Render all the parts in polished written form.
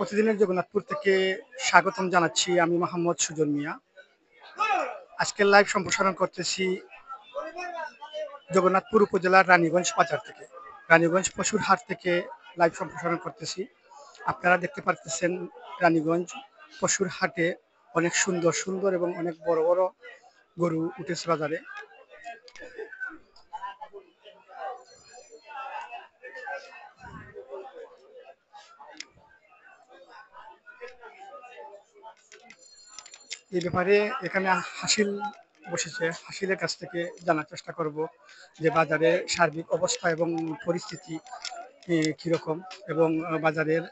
প্রতিদিনের জগন্নাথপুর থেকে স্বাগতম জানাচ্ছি আমি মোহাম্মদ সুজন মিয়া। আজকের লাইভ সম্প্রসারণ করতেছি জগন্নাথপুর উপজেলার রানীগঞ্জ বাজার থেকে, রানীগঞ্জ পশুর হাট থেকে লাইভ সম্প্রসারণ করতেছি। আপনারা দেখতে পারতেছেন রানীগঞ্জ পশুর হাটে অনেক সুন্দর সুন্দর এবং অনেক বড় বড় গরু উঠেছে বাজারে। এই ব্যাপারে এখানে হাসিল বসেছে, হাসিলের কাছ থেকে জানার চেষ্টা করব যে বাজারে সার্বিক অবস্থা এবং পরিস্থিতি কিরকম, এবং বাজারের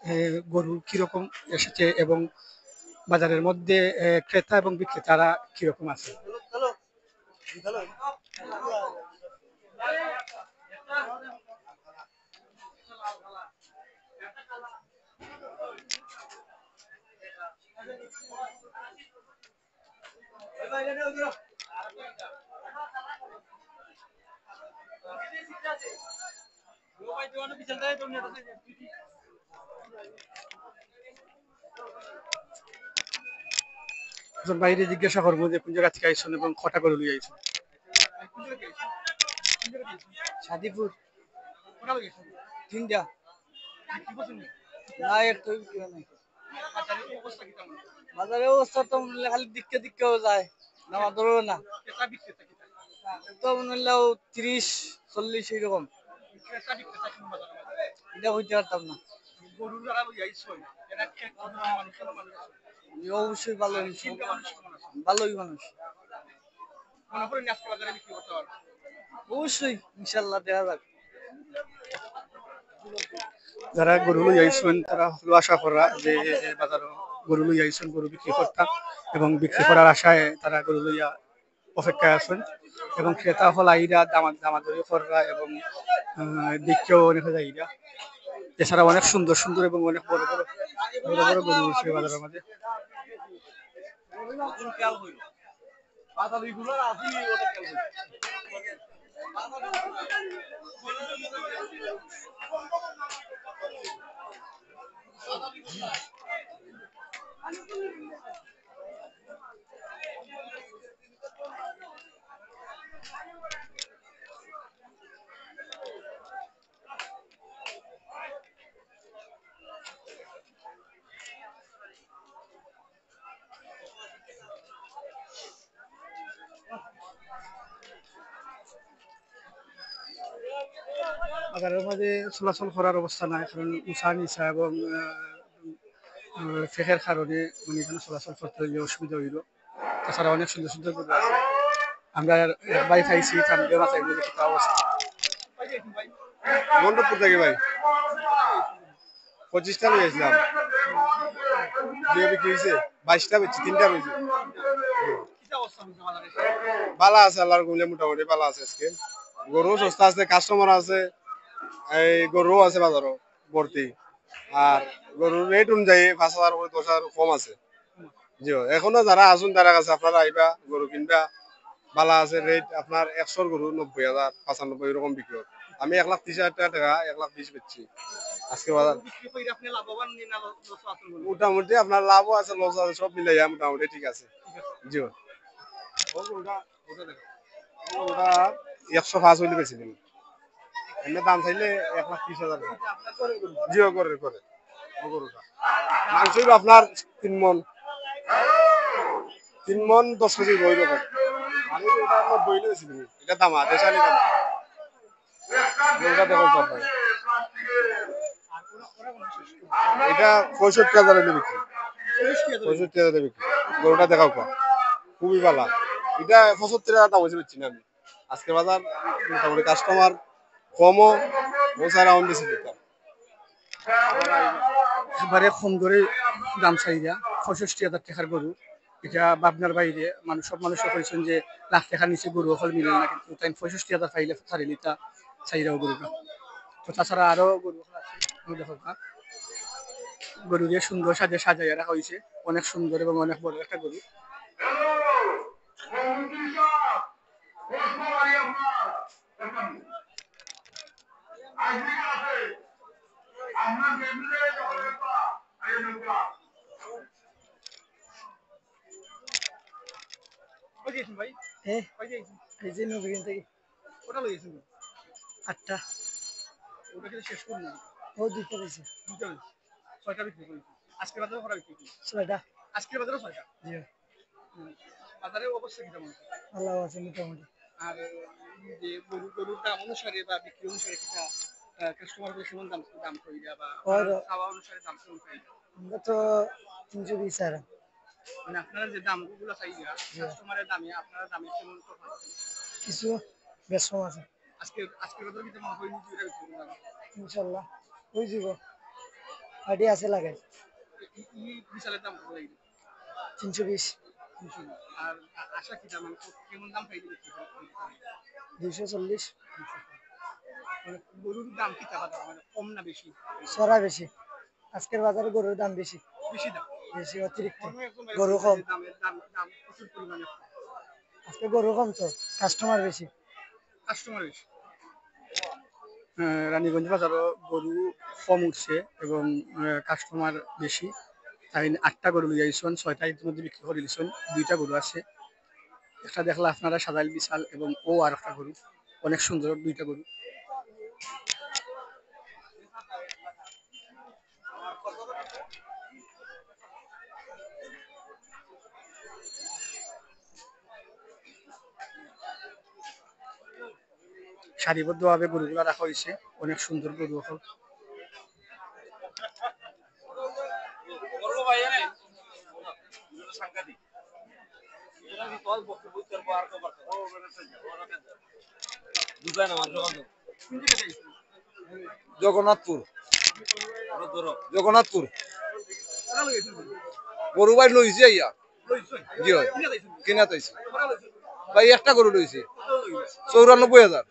গরু কিরকম এসেছে, এবং বাজারের মধ্যে ক্রেতা এবং বিক্রেতারা কিরকম আছে। বাইরে জিজ্ঞাসা করবো যে কোন জায়গা থেকে আইসন এবং কটা করে লই আইসন। শাদিপুর তিনটা না একটু বাজারের অবস্থা তো মনে খালি দিককে দিককেও যায় না ধরো না তো মনে হলেও 30-40 এইরকম এটা হইতে পারতাম না। অবশ্যই ভালোই মানুষ অবশ্যই ইনশাল্লাহ দেখা যাক। যারা গরু লই আইসন তারা হলো আশা করা যে বাজার গরু লই আইসন, গরু বিক্রি করতাম এবং বিক্রি করার আশায় তারা গরু লইয়া অপেক্ষায় আছেন, এবং ক্রেতা হল আইরা দামাদামি কররা এবং দেখতেও অনেক আইরা। এছাড়া অনেক সুন্দর সুন্দর এবং অনেক বড় বড় বড় বড় গরু রয়েছে বাজারের মধ্যে। বাজারের মধ্যে চলাচল করার অবস্থা নাই, কারণ উঁচা নিচা এবং ফেকের কারণে মানে এখানে চলাচল করতে হইলে অসুবিধা হইল। তাছাড়া অনেক সুন্দর সুন্দর গরু আছে। আমরা বাড়ি খাইছি চান্দিয়া মাথায় মধ্যে কি অবস্থা। মন্ডপপুর থেকে ভাই 25টা নিয়েছিলাম, দিয়ে বিক্রি হয়েছে 22টা বেচছি, 3টা বেচছি। ভালো আছে, আল্লাহর গুলে মোটামুটি ভালো আছে। আজকে গরু সস্তা আছে, কাস্টমার আছে, এই গরু আছে বাজারও ভর্তি। আর গরুর রেট অনুযায়ী 5,000 10,000 কম আছে। জি, এখনো যারা আসুন তারা কাছে আপনারা আইবা গরু কিনবা, ভালো আছে রেট। আপনার 100 গরু 90,000 95 এরকম বিক্রি হয়। আমি 1,30,000 টাকা 1,20,000 বেচছি আজকে বাজার। মোটামুটি আপনার লাভও আছে, লস আছে, সব মিলাইয়া মোটামুটি ঠিক আছে। জি, ওটা 105 হইলে বেশি দিন, এমনি দাম চাইলে 1,30,000। জিও করে করে গরুটা মাংস আপনার 3 মন 10 কেজি বই রকম। আমি এটা আমার বইলে বেশি দিন, এটা দাম দেশালি দাম। গরুটা দেখো আপনার এটা 65,000 বিক্রি, 65,000 বিক্রি। গরুটা দেখাও খুবই ভালো। এটা 75,000 দাম হয়েছে বেচছি না আমি আজকে বাজার। মোটামুটি কাস্টমার কমও ওছাড়া আমি বেশি দিতাম। এবারে কম করে দাম চাইরা 65,000 টাকার গরু। এটা ভাবনার বাইরে। সব মানুষও কইছেন যে লাখ টাকার নিচে গরু হল মিলে না, কিন্তু তাই 65,000 পাইলে ছাড়ি নিতা চাইরাও গরুটা। তো তাছাড়া আরো গরু আছে দেখো, গরু দিয়ে সুন্দর সাজাইয়া রাখা হয়েছে, অনেক সুন্দর এবং অনেক বড় একটা গরু। গেছেন ভাই? হ্যাঁ কয় গেছেন? এই যে নবীন থেকে ওটা লইছেন? 8টা ওটা কিন্তু শেষ করুন না। ও 2টা দিছে দুইটা হইছে। 6টা বিক্রি করেছি। আজকে বাজারে করা বিক্রি করেছি। 6টা আজকের বাজারে 6টা। জি হুম। বাজারের অবস্থা কি কেমন? ভালো আছে মোটামুটি আর এই যে গরুর দাম অনুসারে বা বিক্রি অনুসারে কিটা কাস্টমার গুলো কেমন দাম কইরা বা ওর চাওয়া অনুসারে দাম কেমন কইরা? আমরা তো 320 আর মানে আপনারা যে দামগুলো চাইয়া কাস্টমারের দামে আপনারা দামে কেমন তফাৎ? কিছু বেশ কম আছে আজকের বাজারে কি তেমন হয়নি দুইটা বিক্রি করলাম। ইনশাল্লাহ হয়ে যাব আইডি আছে লাগাই বিশালের দাম কত লাগবে? 320 200 আর আশা কি দাম মানে কেমন দাম পাইলে বিক্রি করবেন? 240 মানে গরুর দাম কি বাজারে মানে কম না বেশি? সরা বেশি আজকের বাজারে গরুর দাম বেশি বেশি দাম। বেশি অতিরিক্ত অন্য একজন ভাই গরু বলছে কম যে দাম প্রচুর পরিমাণে আজকে গরু কম তো কাস্টমার বেশি কাস্টমার বেশি। রানীগঞ্জ বাজারও গরু কম উঠছে এবং কাস্টমার বেশি। তাই 8টা গরু লই আইছন, 6টা ইতিমধ্যে বিক্রি করে দিয়েছেন, 2টা গরু আছে। একটা দেখলা আপনারা সাদাইল বিশাল এবং ও আর একটা গরু অনেক সুন্দর 2টা গরু। সারিবদ্ধভাবে গরুগুলা রাখা হয়েছে, অনেক সুন্দর গরু এখন। জগন্নাথপুর জগন্নাথপুর গরু ভাই লইছি আইয়া জি হয় কিনা তাইছি ভাই একটা গরু লইছি 94,000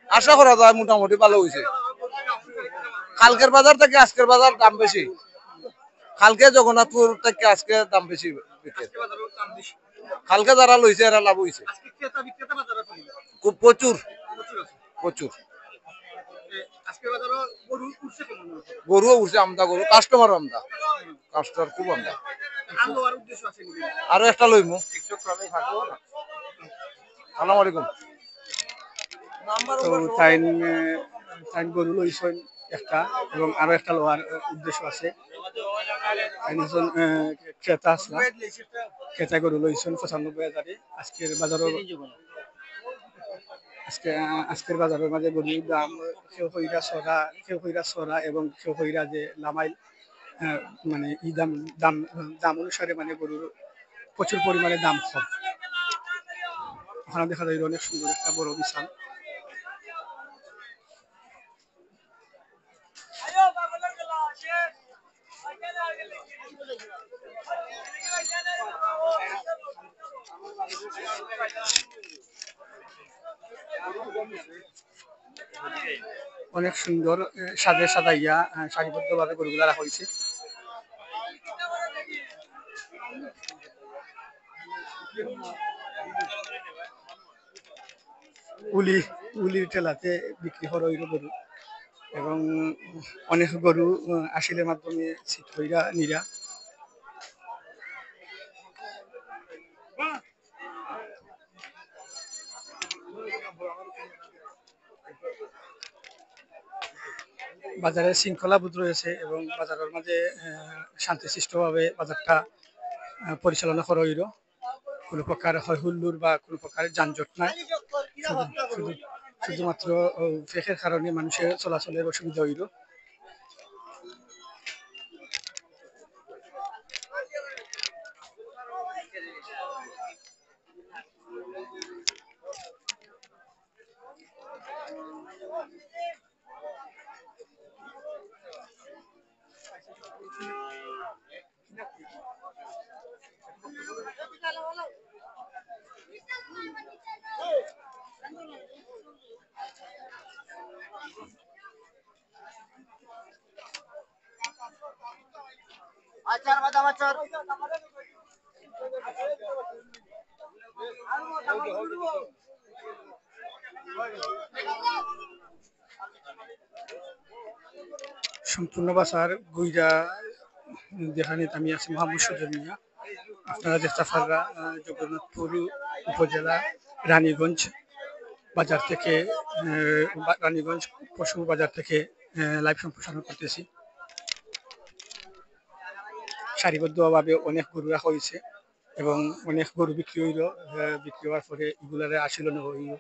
আশা করা যায় মোটামুটি ভালো হয়েছে কালকের বাজার থেকে আজকের বাজার দাম বেশি কালকে জগন্নাথপুর থেকে আজকে দাম বেশি কালকে যারা লইছে এরা লাভ হয়েছে খুব প্রচুর প্রচুর গরুও উঠছে আমদা গরু কাস্টমার আমদা কাস্টমার খুব আমদা আরো একটা লইমু সালাম আলাইকুম তো তাই গরু লইছেন একটা এবং আরো একটা লোয়ার উদ্দেশ্য আছে। একজন ক্রেতা আসলা ক্রেতা গরু লইছেন 95,000-এ। আজকের বাজারের মাঝে গরুর দাম কেউ কইরা সরা এবং কেউ কইরা যে লামাইল মানে ই দাম দাম দাম অনুসারে মানে গরুর প্রচুর পরিমাণে দাম কম। ওখানে দেখা যায় অনেক সুন্দর একটা বড় বিশাল। অনেক সুন্দর সাজাইয়া সারিবদ্ধভাবে গরুগুলা রাখা হয়েছে। উলির ঠেলাতে বিক্রি হওয়ার ওই গরু এবং অনেক গরু আসিলের মাধ্যমে ছিট হইরা নিরা। বাজারে শৃঙ্খলাবোধ রয়েছে এবং বাজারের মাঝে শান্তিশিষ্টভাবে বাজারটা পরিচালনা করা হইল। কোনো প্রকার হয় হুল্লোড় বা কোনো প্রকার যানজট নাই, শুধুমাত্র ফেকের কারণে মানুষের চলাচলের অসুবিধা হইল। সম্পূর্ণ বাসার গুইরা যেখানে আমি আছি মোহাম্মদ সুজন মিয়া। আপনারা দেখতে পাররা জগন্নাথপুর উপজেলা রানীগঞ্জ বাজার থেকে রানীগঞ্জ পশু বাজার থেকে লাইভ সম্প্রসারণ করতেছি। সারিবদ্ধভাবে অনেক গরু রাখা হয়েছে এবং অনেক গরু বিক্রি হইল, বিক্রি হওয়ার পরে এগুলারে আসিল না হইল।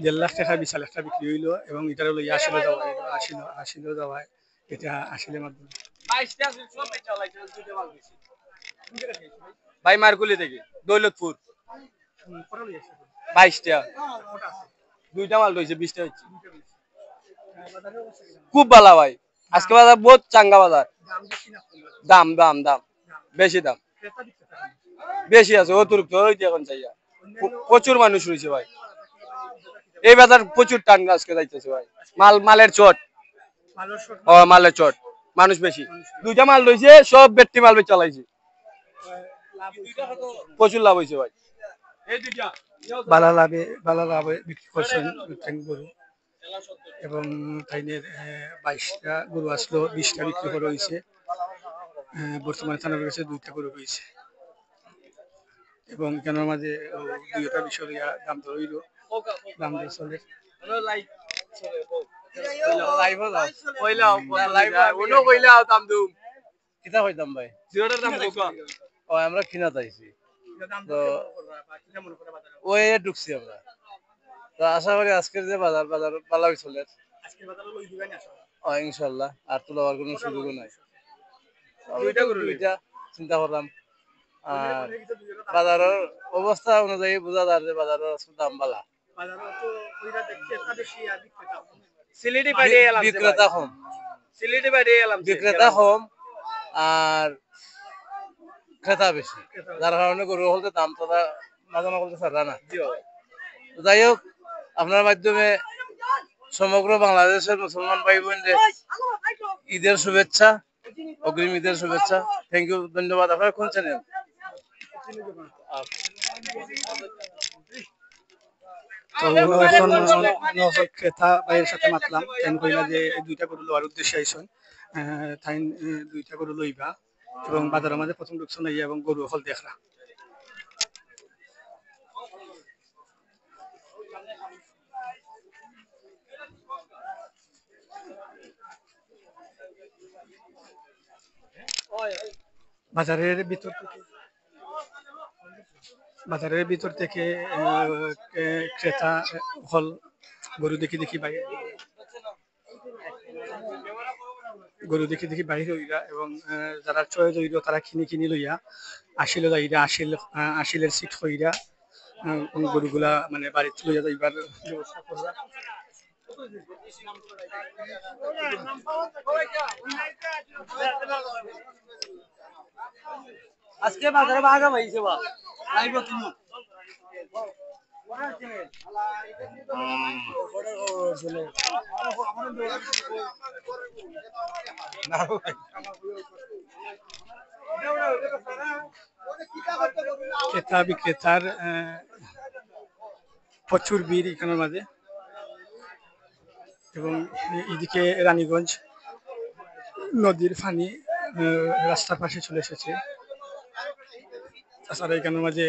দেড় লাখ টাকা বিশাল একটা বিক্রি হইলো এবং এটার লইয়া আসিল যাওয়ায় এটা আসিলের মাধ্যমে। ভাই মারকুলি থেকে দৌলতপুর 22টা, 2টা মাল রয়েছে, 20টা হচ্ছে। খুব ভালো ভাই, আজকে বাজার বহুত চাঙ্গা বাজার। দাম দাম দাম বেশি, দাম বেশি আছে অতিরিক্ত হইতে এখন চাইয়া। প্রচুর মানুষ রয়েছে ভাই, এই বাজার প্রচুর টান আজকে যাইতেছে ভাই। মালের চট, মালের চট, মানুষ বেশি। 2টা মাল রয়েছে, সব ব্যক্তি মাল চালাইছে, প্রচুর লাভ হয়েছে ভাই। বালা লাভে বিক্রি করছেন গরু এবং তাইনের 22টা গরু আসলো, 20টা বিক্রি করা হয়েছে। বর্তমানে থানার কাছে 2টা গরু রয়েছে এবং এখানের মাঝে 2টা বিষয় দাম দর হইল, দাম দর চলে। আমরা কিনা চাইছি তো ওই ঢুকছি আমরা, তো আশা করি আজকের যে বাজার ভালো চলে ইনশাল্লাহ। আর তো লওয়ার কোনো সুযোগও নাই, দুইটা চিন্তা করলাম। আর বাজারের অবস্থা অনুযায়ী বোঝা যায় যে বাজারের দাম বালা, বিক্রেতা কম, বিক্রেতা কম আর ক্রেতা বেশি, যার কারণে গরু হলতে দাম তো মাঝে মাঝে ছাড়া না। যাই হোক, আপনার মাধ্যমে সমগ্র বাংলাদেশের মুসলমান ভাই বোনদের ঈদের শুভেচ্ছা, অগ্রিম ঈদের শুভেচ্ছা। থ্যাংক ইউ, ধন্যবাদ। আপনারা কোন চ্যানেল? ক্রেতা ভাইয়ের সাথে মাতলাম, কেন কইলা যে 2টা গরু লওয়ার উদ্দেশ্যে আইসন, তাই 2টা গরু লইবা এবং বাজারের মাঝে প্রথম ঢুকছো না এবং গরু হল দেখরা। বাজারের ভিতর থেকে ক্রেতা হল গরু দেখি বাহির হইরা এবং যারা চয়েস হইল তারা কিনি লইয়া আসিল যাইরা আসিলের সিট হইরা গরুগুলা মানে বাড়িতে লইয়া যাইবার ব্যবস্থা করবা। আজকে বাজারে বাগা ভাইছে বা লাইভ তুমি ক্রেতা বিক্রেতার প্রচুর ভিড় এখানের মাঝে এবং এদিকে রানীগঞ্জ নদীর পানি রাস্তার পাশে চলে এসেছে। তাছাড়া এখানের মাঝে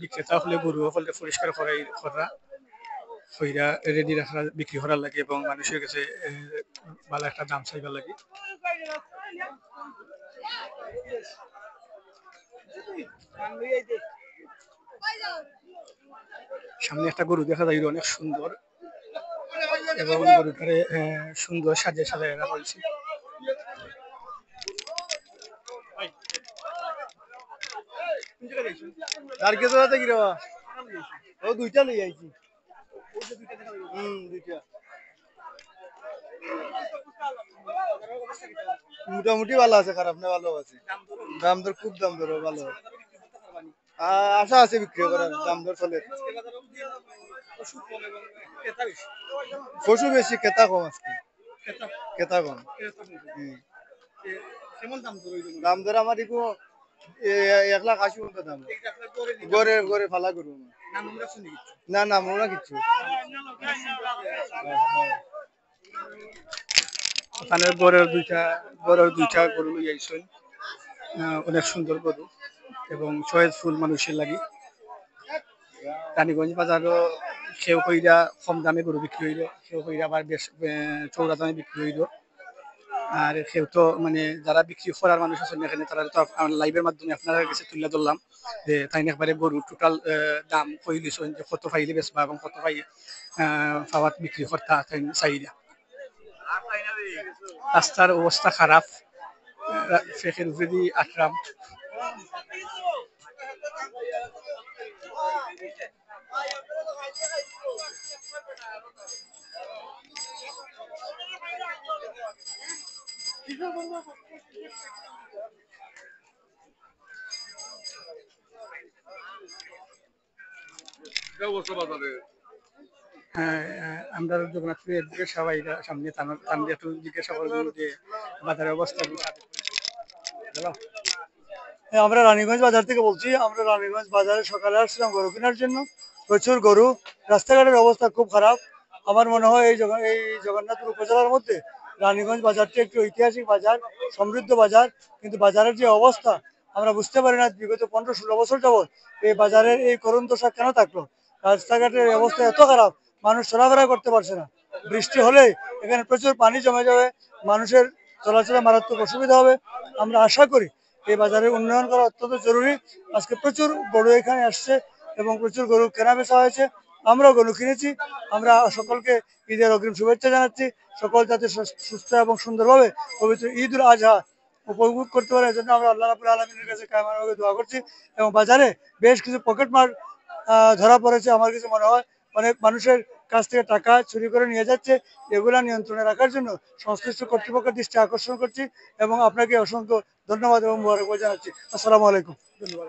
বিক্রেতা হলে গরু হলে পরিষ্কার করা হইরা রেডি রাখা বিক্রি করার লাগে এবং মানুষের কাছে ভালো একটা দাম চাইবার লাগে। সামনে একটা গরু দেখা যায়, অনেক সুন্দর এবং গরুটারে সুন্দর সাজিয়ে রাখা হয়েছে। আর কিছু আছে কি রে? ও 2টা লই আইছি। 2টা মোটামুটি ভালো আছে, খারাপ না, ভালো আছে। দাম দর খুব দাম দর ভালো, আশা আছে বিক্রি করার, দাম দর চলে। পশু বেশি, ক্রেতা কম আজকে, ক্রেতা কম। কেমন দাম ধরে দাম ধরে আমার ইকো 1,80,000 মতো দাম গড়ে গড়ে ফালা করবো নাম আমরা শুনি কিছু না না মনে কিচ্ছু ওখানে বড় দুইটা গরু লই আইছেন অনেক সুন্দর গরু এবং চয়েস ফুল মানুষের লাগি রানীগঞ্জ বাজারও সেও কইরা কম দামে গরু বিক্রি হইল সেও কইরা আবার বেশ চৌড়া দামে বিক্রি হইল আর সেও তো মানে যারা বিক্রি করার মানুষ আছেন এখানে তারা তো লাইভের মাধ্যমে আপনার কাছে তুলে ধরলাম যে তাই একবারে গরু টোটাল দাম কই দিছেন যে কত পাইলে বেচবা এবং কত পাই পাওয়াত বিক্রি করতা তাই চাইরা রাস্তার অবস্থা খারাপ ফেকের উপরে আটরাম হ্যাঁ আমরা জগন্নাথপুরের এদিকে সবাইরা সামনে তাদের একটু জিজ্ঞাসা করবো যে বাজারের অবস্থা কি আমরা রানীগঞ্জ বাজার থেকে বলছি। আমরা রানীগঞ্জ বাজারে সকালে আসছিলাম গরু কেনার জন্য। প্রচুর গরু, রাস্তাঘাটের অবস্থা খুব খারাপ। আমার মনে হয় এই জগন্নাথপুর উপজেলার মধ্যে রানীগঞ্জ বাজারটি একটি ঐতিহাসিক বাজার, সমৃদ্ধ বাজার, কিন্তু বাজারের যে অবস্থা আমরা বুঝতে পারি না বিগত 15-16 বছর যাবৎ এই বাজারের এই করুণ দশা কেন থাকলো। রাস্তাঘাটের অবস্থা এত খারাপ, মানুষ চলাফেরা করতে পারছে না। বৃষ্টি হলে এখানে প্রচুর পানি জমে যাবে, মানুষের চলাচলে মারাত্মক অসুবিধা হবে। আমরা আশা করি এই বাজারের উন্নয়ন করা অত্যন্ত জরুরি। আজকে প্রচুর গরু এখানে আসছে এবং প্রচুর গরু কেনা বেচা হয়েছে, আমরাও গরু কিনেছি। আমরা সকলকে ঈদের অগ্রিম শুভেচ্ছা জানাচ্ছি। সকল যাতে সুস্থ এবং সুন্দরভাবে পবিত্র ঈদ উল আজহা উপভোগ করতে পারে, এজন্য আমরা আল্লাহ রাব্বুল আলামিনের কাছে কায়মানভাবে দোয়া করছি। এবং বাজারে বেশ কিছু পকেটমার ধরা পড়েছে। আমার কাছে মনে হয় অনেক মানুষের কাছ থেকে টাকা চুরি করে নিয়ে যাচ্ছে। এগুলা নিয়ন্ত্রণে রাখার জন্য সংশ্লিষ্ট কর্তৃপক্ষের দৃষ্টি আকর্ষণ করছি এবং আপনাকে অসংখ্য ধন্যবাদ এবং মোবারকবাদ জানাচ্ছি। আসসালামু আলাইকুম। ধন্যবাদ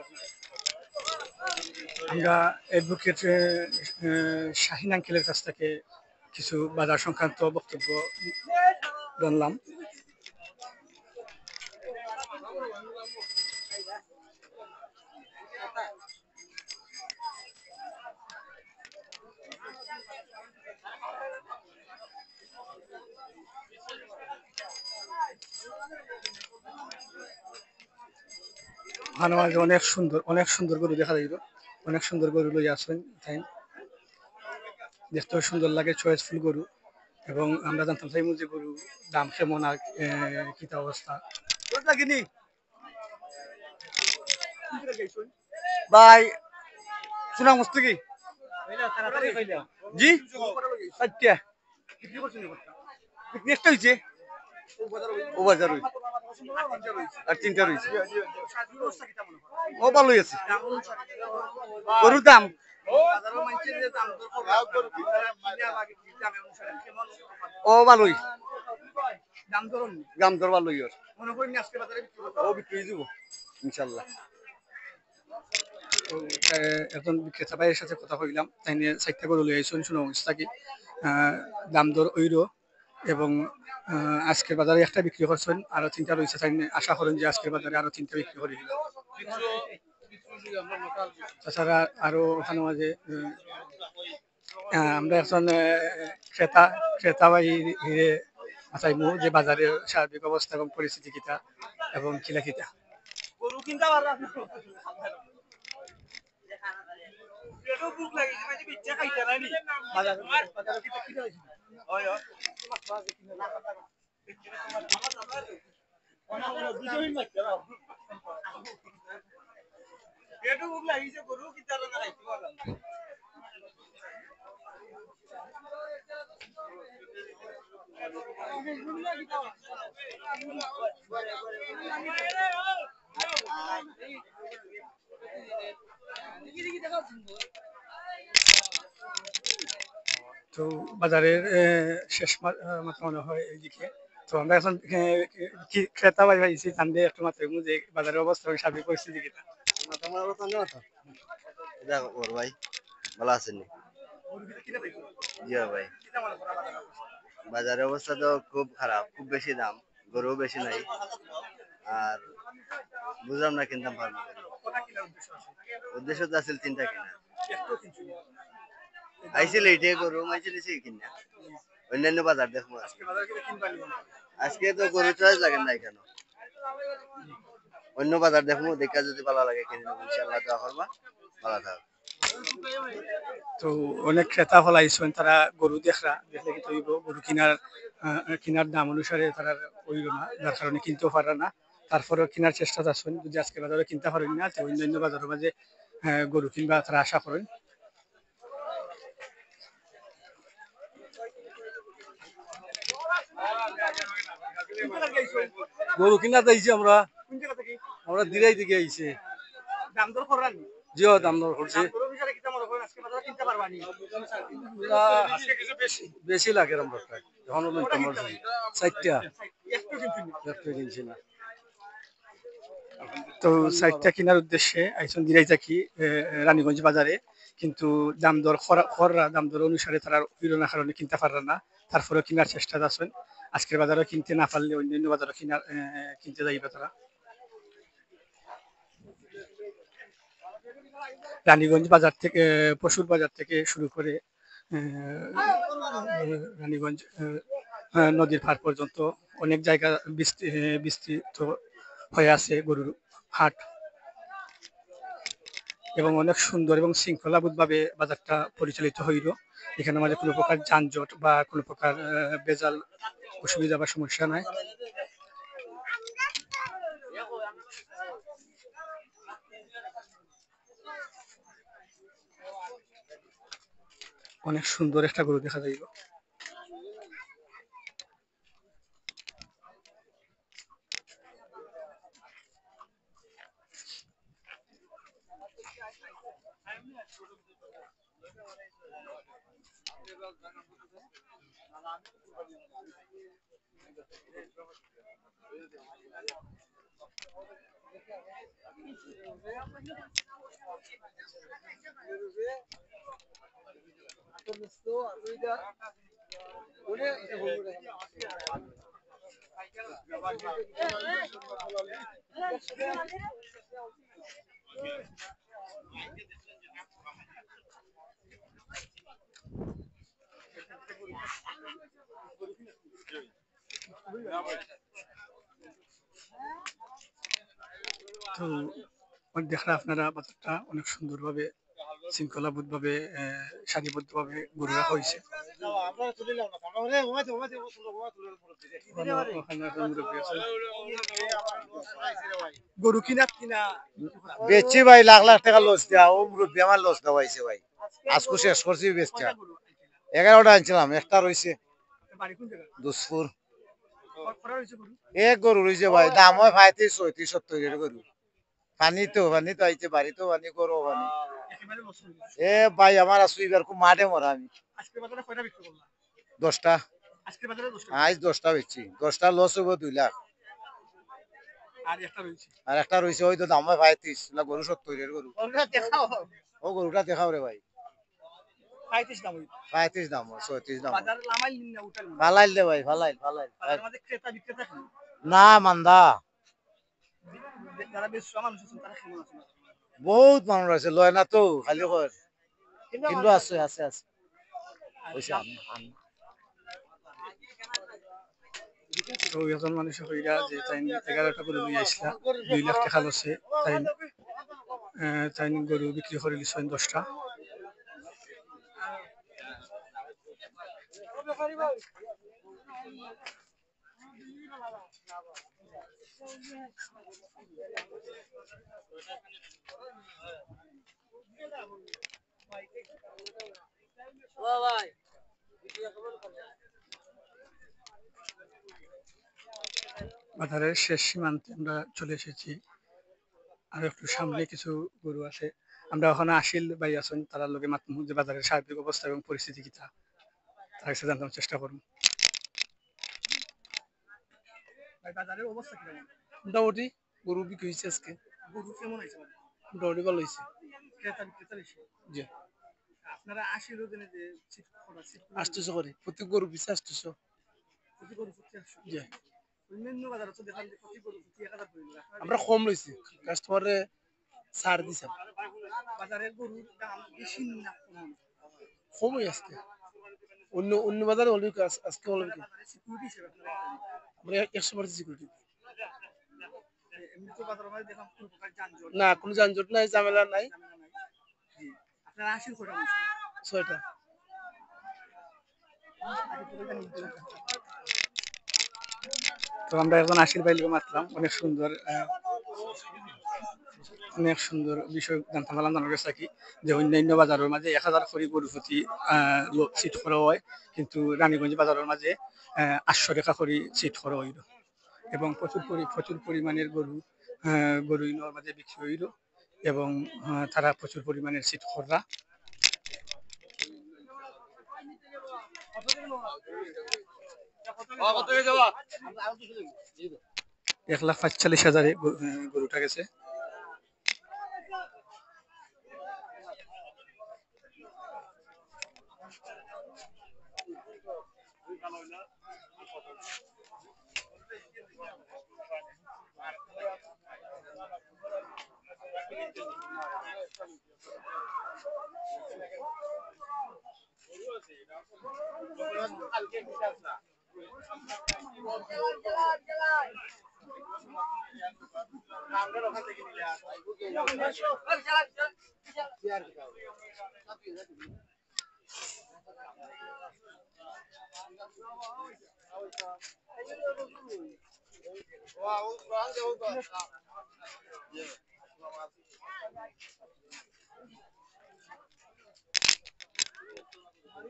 আমরা অ্যাডভোকেট শাহিন আঙ্কেলের কাছ থেকে কিছু বাজার সংক্রান্ত বক্তব্য জানলাম। হানুমানকে অনেক সুন্দর গরু দেখা যাইল, অনেক সুন্দর গরু লই আসবেন তাই দেখতেও সুন্দর লাগে, চয়েসফুল গরু। এবং আমরা জানতাম চাইমু যে গরু দাম কেমন আর কিতা অবস্থা। ভাই শোনা মুস্ত কি জি আচ্ছা নেক্সট হইছে ও বাজার হইছে আর তিনটা রইছে ও ভালো হইছে গরুর দাম ও ভালোই দাম দর ভালোই ওর ও বিক্রি দিব ইনশাল্লাহ। একজন বিক্রেতা ভাইয়ের সাথে কথা কইলাম, তাই নিয়ে 4টা গরু লই আইসুন শুনো অবস্থা কি দাম দর ওইরো এবং আজকের বাজারে একটা বিক্রি করছেন, আরো 3টা রয়েছে। তাই নিয়ে আশা করেন যে আজকের বাজারে আরো 3টা বিক্রি করে দিলাম। তাছাড়া আরো ওখানে মাঝে আমরা একজন ক্রেতা ভাই হিরে চাইমু যে বাজারের সার্বিক অবস্থা এবং পরিস্থিতি কিতা এবং কিলা কিতা। তো বাজারের শেষ মাত্র মনে হয় এইদিকে। তো আমরা এখন ক্রেতা ভাই পাইছি, তান্ডে একটু মাত্র যে বাজারের অবস্থা সার্বিক পরিস্থিতি কিনা। ওর ভাই ভালো আছেন জি ভাই, বাজারের অবস্থা তো খুব খারাপ, খুব বেশি দাম গরু বেশি নাই আর বুঝলাম না কিনতাম পারবো উদ্দেশ্য তো আছিল 3টা কিনা আইছিল এইটে গরু মাইছে নিছি কিনা অন্যান্য বাজার দেখবো আজকে তো গরু চয়েস লাগে না কেন অন্য বাজার দেখবো দেখা যদি ভালো লাগে কিনে নেবো ইনশাআল্লাহ দোয়া করবা ভালো থাক তো অনেক ক্রেতা হল আইসেন তারা গরু দেখলে কিন্তু গরু কিনার দাম অনুসারে তারা হইল না যার কারণে কিনতেও পারে না তারপরেও কেনার চেষ্টা আছেন যদি আজকে বাজারে কিনতে পারেন না তো অন্যান্য বাজারের মাঝে গরু কিনবা তারা আশা করেন। গরু কিনা যাইছি আমরা আমরা দিরাই দিকে আইছে দাম দর করান জিও দাম দর করছে বেশি লাগে আমরা যখন চারটা একটু কিনছি না তো সাইটটা কেনার উদ্দেশ্যে আইসন দিরাই থাকি রানীগঞ্জ বাজারে কিন্তু দাম দর খররা দাম দর অনুসারে তারা হইল না কারণে কিনতে পারল না তারপরে কেনার চেষ্টা আছেন আজকের বাজারে কিনতে না পারলে অন্যান্য বাজারে কিনতে যাইবে তারা। রানীগঞ্জ বাজার থেকে পশুর বাজার থেকে শুরু করে রানীগঞ্জ নদীর পার পর্যন্ত অনেক জায়গা বিস্তৃত হয়ে আছে গরুর হাট এবং অনেক সুন্দর এবং শৃঙ্খলাবদ্ধভাবে বাজারটা পরিচালিত হইল এখানে আমাদের কোনো প্রকার যানজট বা কোনো প্রকার বেজাল অসুবিধা বা সমস্যা নাই। অনেক সুন্দর একটা গরু দেখা যাইব। তো দেখলে আপনারা বাজারটা অনেক সুন্দরভাবে শৃঙ্খলাবদ্ধভাবে সারিবদ্ধভাবে গরু রাখা হয়েছে। গরু কিনা বেচছি ভাই লাখ লাখ টাকা লস দেওয়া ও মুরব্বী আমার লস দেওয়াইছে ভাই আজকে শেষ করছি বেচটা 11টা আনছিলাম একটা রয়েছে দুসপুর এক গরু রয়েছে ভাই দাম হয় 35-36-70 গরু পানি তো আইছে বাড়িতেও পানি গরু পানি এ ভাই আমার আসু এবার খুব মাঠে মরা আমি 10টা আজ 10টা বেচছি 10টা লস হইব 2 লাখ আর একটা রয়েছে ওই তো দাম হয় 35 না গরু 70 গরু ও গরুটা দেখাও রে ভাই 35 দাম 36 দাম ফালাইল দে ভাই ফালাইল না মান্দা বহুত মানুষ আছে লয় না তো খালি কর কিন্তু আছে তো এজন মানুষ হইরা যে তাই 11টা গরু নিয়ে আসলা 2 লাখ টাকা লসে তাই গরু বিক্রি করে দিচ্ছেন 10টা। বাজারের শেষ সীমান্তে আমরা চলে এসেছি আর একটু সামনে কিছু গরু আছে আমরা ওখানে আসিল ভাই আছেন তারা লোকে মাত্র যে বাজারের সার্বিক অবস্থা এবং পরিস্থিতি কিতা তার কাছে জানতে চেষ্টা করুন। বাজারের অবস্থা কি মোটামুটি গরু বিক্রি হয়েছে আজকে গরু কেমন আছে মোটামুটি ভালো হয়েছে ক্রেতা জি আপনারা আসিল দিনে যে 800 করে প্রতি গরু পিছে 800 প্রতি গরু 800 জি অন্যান্য বাজারে তো দেখলাম যে প্রতি গরু প্রতি 1000 করে নিলাম। আমরা কম লইছি কাস্টমারে ছাড় দিছি বাজারের গরুর দাম বেশি না কম? কমই আজকে অন্য অন্য বাজারে হলে আজকে হলো কি সিকিউরিটি হিসেবে আপনারা আমরা 100% সিকিউরিটি এমনি তো বাজারের মধ্যে দেখলাম কোনো প্রকার যানজট না কোনো যানজট নাই ঝামেলা নাই ঝামেলা নাই। জি আপনারা আসেন কটা মানুষ? 6টা তো আমরা এখন আশির বাইলে মাতলাম অনেক সুন্দর বিষয় জানতে পারলাম জানার কাছে কি যে অন্যান্য বাজারের মাঝে 1000 করে গরু প্রতি সিট করা হয়, কিন্তু রানীগঞ্জ বাজারের মাঝে 800 টাকা করে সিট করা হইল এবং প্রচুর পরিমাণের গরু ইনোর মাঝে বিক্রি হইল এবং তারা প্রচুর পরিমাণের সিট খররা। এক লাখ 45,000 গরুটা গেছে।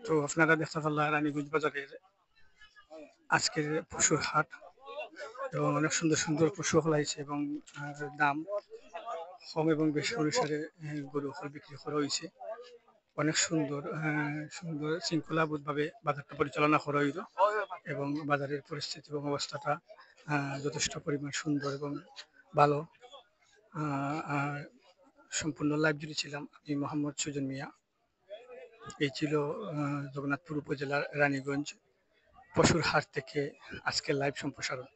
তো আপনারা দেখতে পারলেন রানীগঞ্জ বাজারের আজকের পশুর হাট এবং অনেক সুন্দর সুন্দর পশু হলাইছে এবং দাম কম এবং বেশি অনুসারে গরু বিক্রি করা হয়েছে। অনেক সুন্দর শৃঙ্খলাবোধভাবে বাজারটা পরিচালনা করা হইল এবং বাজারের পরিস্থিতি এবং অবস্থাটা যথেষ্ট পরিমাণ সুন্দর এবং ভালো। সম্পূর্ণ লাইভ জুড়ে ছিলাম আমি মোহাম্মদ সুজন মিয়া। এই ছিল জগন্নাথপুর উপজেলার রানীগঞ্জ পশুর হাট থেকে আজকের লাইভ সম্প্রসারণ।